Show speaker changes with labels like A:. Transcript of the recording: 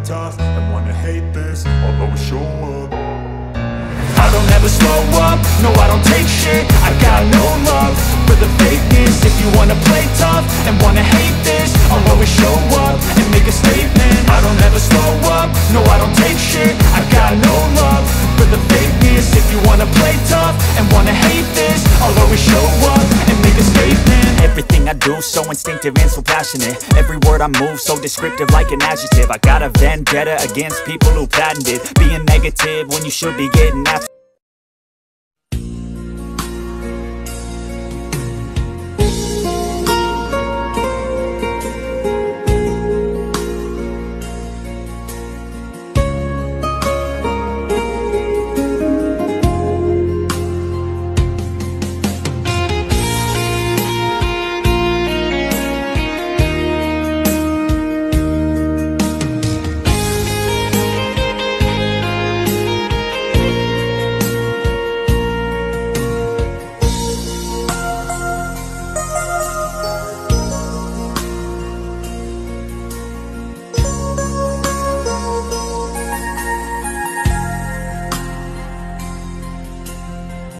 A: tough and wanna hate this, I'll always show up.
B: I don't ever slow up, no I don't take shit. I got no love for the fakeness. If you wanna play tough and wanna hate this, I'll always show up and make a statement. I don't ever slow up, no I don't take shit. I got no love for the fakeness. If you wanna play tough and wanna hate this, I'll always show up and make a statement. Everything I do so instinctive and so passionate. Every word I move so descriptive like an adjective. I got a vendetta against people who patented being negative when you should be getting after.